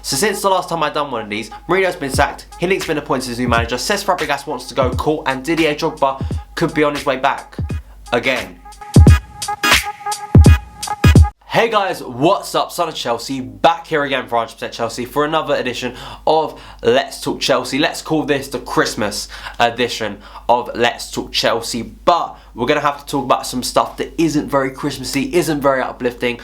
So since the last time I've done one of these, Mourinho's been sacked, Hilling's been appointed as new manager, Cesc Fabregas wants to go court, and Didier Drogba could be on his way back again. Hey guys, what's up? Son of Chelsea, back here again for 100% Chelsea for another edition of Let's Talk Chelsea. Let's call this the Christmas edition of Let's Talk Chelsea, but we're going to have to talk about some stuff that isn't very Christmassy, isn't very uplifting.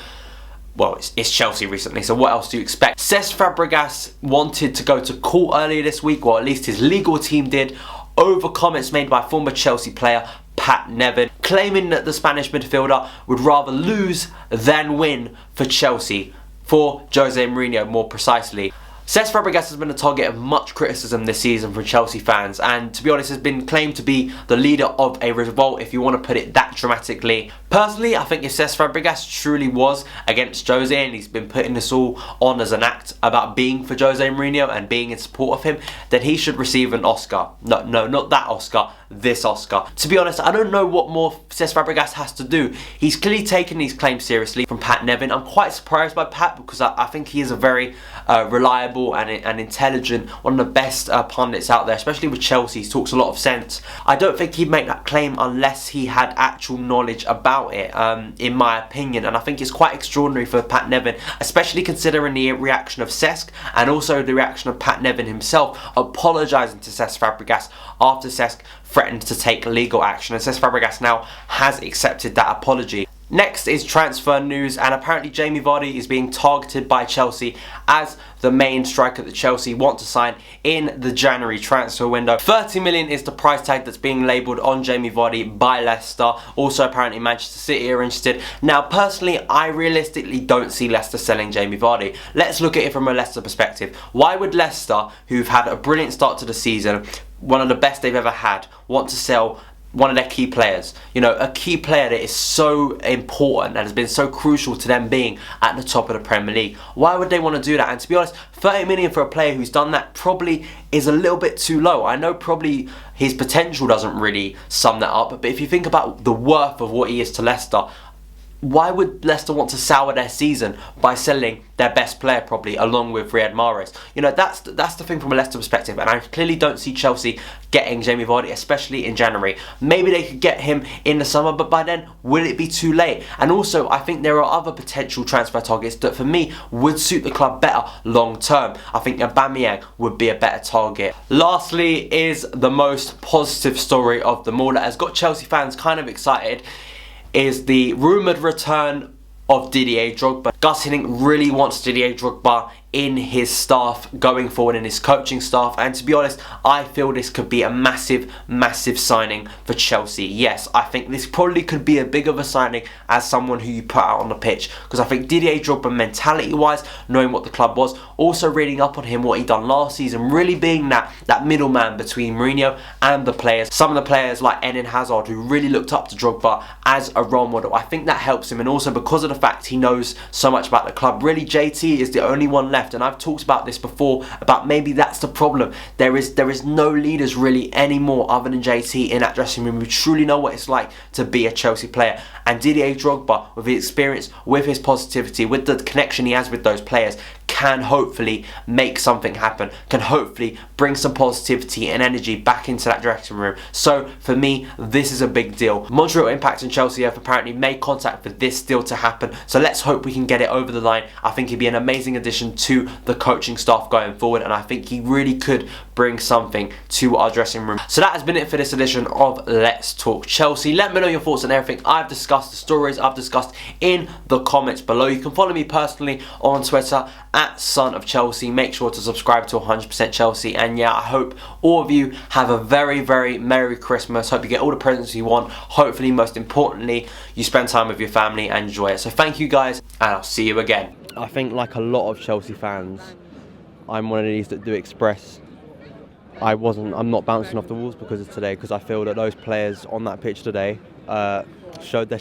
Well, it's Chelsea recently, so what else do you expect? Cesc Fabregas wanted to go to court earlier this week, or at least his legal team did, over comments made by former Chelsea player Pat Nevin, claiming that the Spanish midfielder would rather lose than win for Chelsea, for Jose Mourinho more precisely. Cesc Fabregas has been the target of much criticism this season from Chelsea fans, and to be honest has been claimed to be the leader of a revolt, if you want to put it that dramatically. Personally, I think if Cesc Fabregas truly was against Jose and he's been putting this all on as an act about being for Jose Mourinho and being in support of him, then he should receive an Oscar. No, not that Oscar, this Oscar. To be honest, I don't know what more Cesc Fabregas has to do. He's clearly taken these claims seriously from Pat Nevin. I'm quite surprised by Pat because I think he is a very reliable and intelligent, one of the best pundits out there, especially with Chelsea. He talks a lot of sense. I don't think he'd make that claim unless he had actual knowledge about it, in my opinion, and I think it's quite extraordinary for Pat Nevin, especially considering the reaction of Cesc and also the reaction of Pat Nevin himself apologising to Cesc Fabregas after Cesc threatened to take legal action, and Cesc Fabregas now has accepted that apology. Next is transfer news, and apparently Jamie Vardy is being targeted by Chelsea as the main striker that Chelsea want to sign in the January transfer window. 30 million is the price tag that's being labelled on Jamie Vardy by Leicester. Also apparently Manchester City are interested. Now personally, I realistically don't see Leicester selling Jamie Vardy. Let's look at it from a Leicester perspective. Why would Leicester, who've had a brilliant start to the season, one of the best they've ever had, want to sell one of their key players? You know, a key player that is so important and has been so crucial to them being at the top of the Premier League. Why would they want to do that? And to be honest, 30 million for a player who's done that probably is a little bit too low. I know probably his potential doesn't really sum that up, but if you think about the worth of what he is to Leicester, why would Leicester want to sour their season by selling their best player probably along with Riyad Mahrez? You know, that's the thing from a Leicester perspective, and I clearly don't see Chelsea getting Jamie Vardy, especially in January. Maybe they could get him in the summer, but by then, will it be too late? And also, I think there are other potential transfer targets that for me would suit the club better long term. I think Aubameyang would be a better target. Lastly is the most positive story of them all that has got Chelsea fans kind of excited, is the rumoured return of Didier Drogba. Gus Hiddink really wants Didier Drogba in his staff going forward, in his coaching staff, and to be honest, I feel this could be a massive signing for Chelsea. Yes, I think this probably could be a big of a signing as someone who you put out on the pitch, because I think Didier Drogba, mentality wise, knowing what the club was, also reading up on him, what he done last season, really being that middleman between Mourinho and the players. Some of the players like Eden Hazard, who really looked up to Drogba as a role model, I think that helps him, and also because of the fact he knows so much about the club. Really, JT is the only one left, and I've talked about this before, about maybe that's the problem. There is no leaders really anymore other than JT in that dressing room who truly know what it's like to be a Chelsea player. And Didier Drogba, with his experience, with his positivity, with the connection he has with those players, can hopefully make something happen, can hopefully bring some positivity and energy back into that dressing room. So for me, this is a big deal. Montreal Impact and Chelsea have apparently made contact for this deal to happen, so let's hope we can get it over the line. I think he'd be an amazing addition to the coaching staff going forward, and I think he really could bring something to our dressing room. So that has been it for this edition of Let's Talk Chelsea. Let me know your thoughts on everything I've discussed, the stories I've discussed, in the comments below. You can follow me personally on Twitter at Son of Chelsea. Make sure to subscribe to 100% Chelsea, and yeah, I hope all of you have a very Merry Christmas. Hope you get all the presents you want. Hopefully, most importantly, you spend time with your family and enjoy it. So thank you guys, and I'll see you again. I think like a lot of Chelsea fans, I'm one of these that do express I'm not bouncing off the walls because of today, because I feel that those players on that pitch today showed their